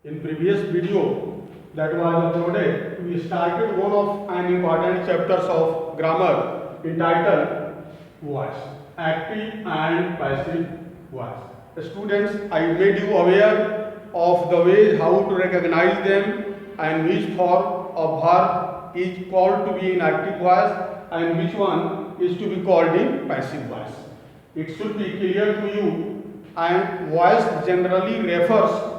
In previous video that was uploaded, we started one of an important chapters of grammar entitled voice, active and passive voice. Students, I made you aware of the way how to recognize them and which form of verb is called to be in active voice and which one is to be called in passive voice. It should be clear to you, and voice generally refers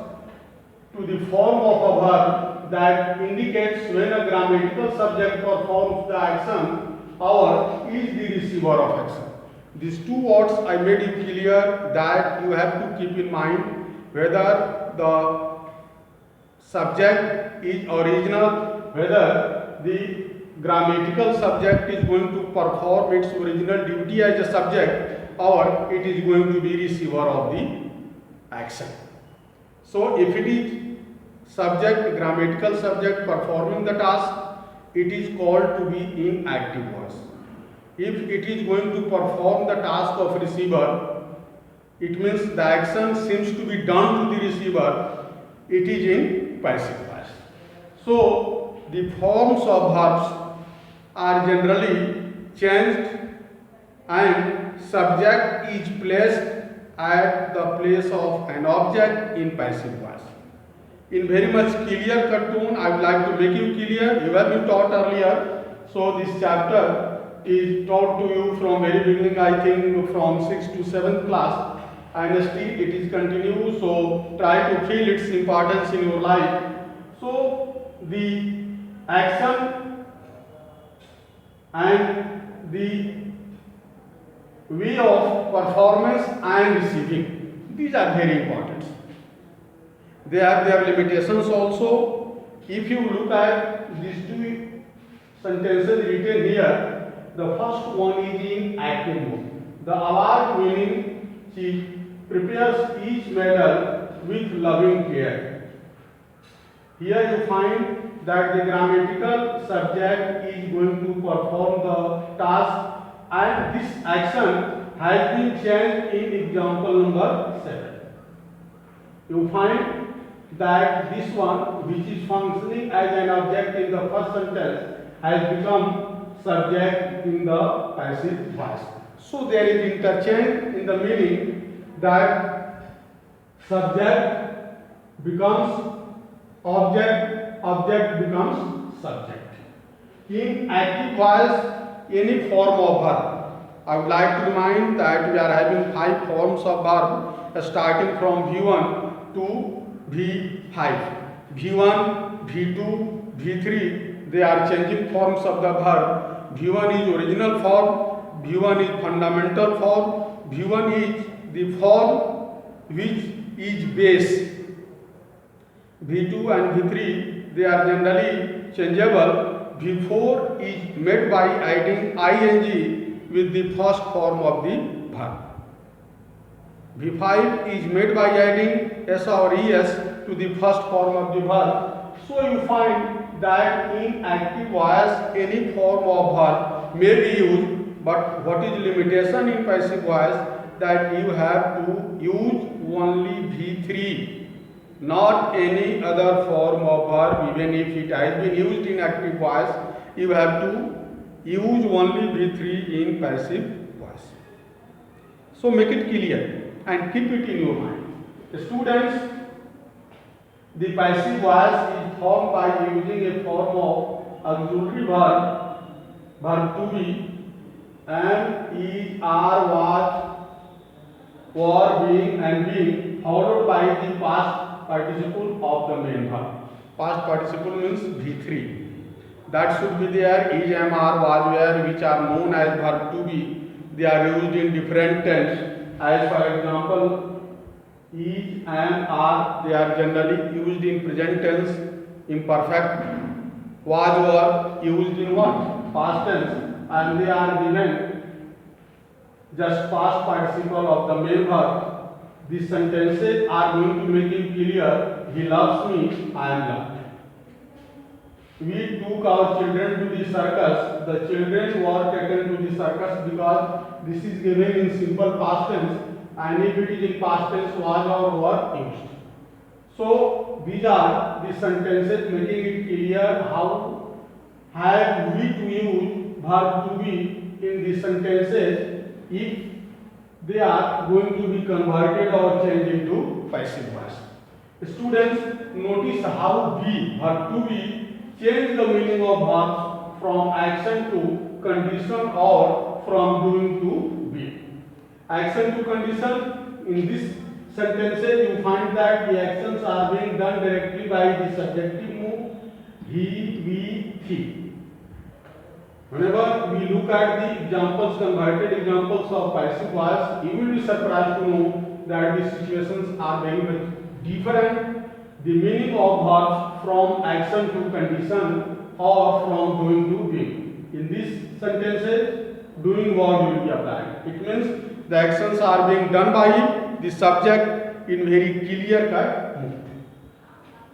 to the form of a verb that indicates when a grammatical subject performs the action or is the receiver of action. These two words I made it clear that you have to keep in mind whether the subject is original, whether the grammatical subject is going to perform its original duty as a subject or it is going to be receiver of the action. So if it is subject, grammatical subject performing the task, it is called to be in active voice. If it is going to perform the task of receiver, it means the action seems to be done to the receiver, it is in passive voice. So the forms of verbs are generally changed and subject is placed at the place of an object in passive voice. In very much clear cut tone, I would like to make you clear. You have been taught earlier. So this chapter is taught to you from very beginning, I think from 6th to 7th class, and still it is continued. So try to feel its importance in your life. So the action and the way of performance and receiving, these are very important. They have their limitations also. If you look at these two sentences written here, the first one is in active mode. The award winning chief prepares each medal with loving care. Here you find that the grammatical subject is going to perform the task and this action has been changed in example number 7. You find that this one, which is functioning as an object in the first sentence, has become subject in the passive voice. So there is interchange in the meaning that subject becomes object, object becomes subject. In active voice, any form of verb. I would like to remind that we are having 5 forms of verb starting from V1 to V5. V1, V2, V3, they are changing forms of the verb. V1 is original form, V1 is fundamental form, V1 is the form which is base. V2 and V3, they are generally changeable. V4 is made by adding ing with the first form of the verb. V5 is made by adding s or es to the first form of the verb. So you find that in active voice any form of verb may be used, but what is limitation in passive voice? That you have to use only V3, not any other form of verb. Even if it has been used in active voice, you have to use only V3 in passive voice. So make it clear and keep it in your mind. Students, the passive voice is formed by using a form of auxiliary verb, verb to be, am, is, are, was, were, being and being, followed by the past participle of the main verb. Past participle means V3. That should be there. Is, am, are, was, were, which are known as verb to be. They are used in different tense. As for example, is, am, are, they are generally used in present tense, imperfect. Was, were, used in what? Past tense. And they are given just past participle of the main verb. These sentences are going to make it clear. He loves me, I am loved. We took our children to the circus. The children were taken to the circus because this is given in simple past tense, and if it is in past tense, was or were used. So these are the sentences making it clear how have we to use verb to be in the sentences if they are going to be converted or changed into passive voice. Students, notice how be, verb to be, change the meaning of verbs from action to condition or from doing to be. Action to condition, in this sentences you find that the actions are being done directly by the subjective mood, he, we, he. Whenever we look at the examples, converted examples of passive voice, you will be surprised to know that the situations are very much different. The meaning of verbs from action to condition or from doing to being. In these sentences, doing verb will be applied. It means the actions are being done by the subject in very clear cut mood.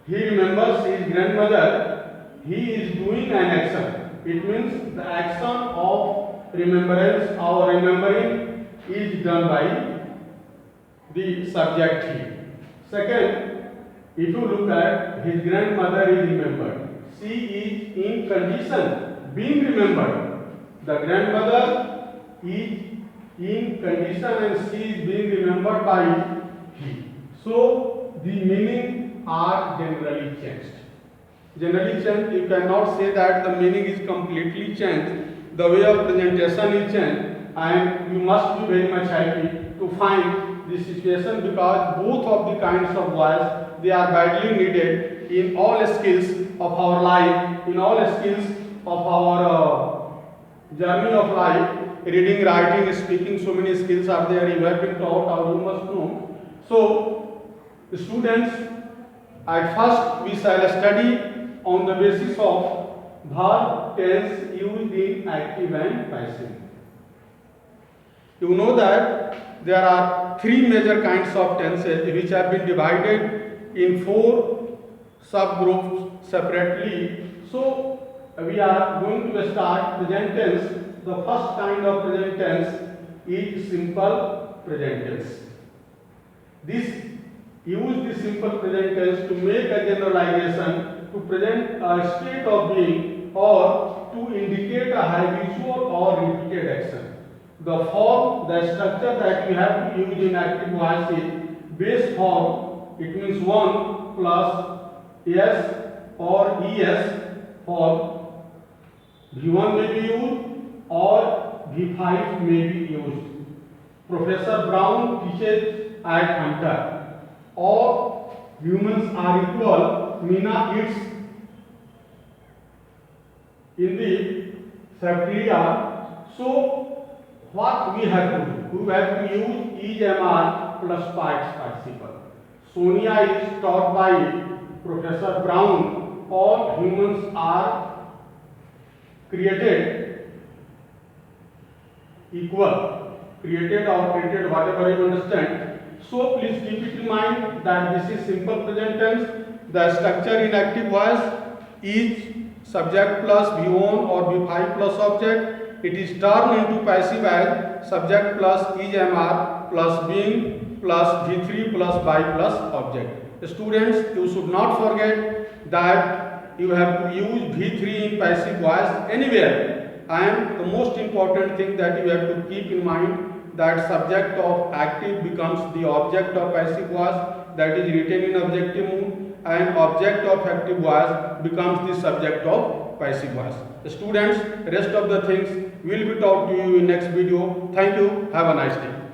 He remembers his grandmother. He is doing an action. It means the action of remembrance or remembering is done by the subject here. Second, if you look at his grandmother is remembered, she is in condition being remembered. The grandmother is in condition and she is being remembered by he. So the meaning are generally changed. Generally changed, you cannot say that the meaning is completely changed. The way of presentation is changed, and you must be very much happy to find this situation because both of the kinds of voice they are badly needed in all skills of our life, in all skills of our journey of life. Reading, writing, speaking, so many skills are there. You have been taught or you must know. So, students, at first we shall study on the basis of verb tense used in active and passive. You know that there are three major kinds of tenses which have been divided in four subgroups separately. So we are going to start present tense. The first kind of present tense is simple present tense. This use the simple present tense to make a generalization to present a state of being or to indicate a habitual or repeated action. The form, the structure that you have to use in active voice is base form. It means 1 plus s or es form. V1 may be used or V5 may be used. Professor Brown teaches at Hunter. All humans are equal. Meena eats in the cafeteria. So what we have to do? We have to use is MR plus past participle. Sonia is taught by Professor Brown. All humans are created equal. Created or created, whatever you understand. So please keep it in mind that this is simple present tense. The structure in active voice is subject plus V1 or V5 plus object. It is turned into passive as subject plus is MR plus being plus V3 plus by plus object. Students, you should not forget that you have to use V3 in passive voice anywhere. And the most important thing that you have to keep in mind that subject of active becomes the object of passive voice, that is written in objective mood, and object of active voice becomes the subject of passive voice. Students, rest of the things will be taught to you in next video. Thank you. Have a nice day.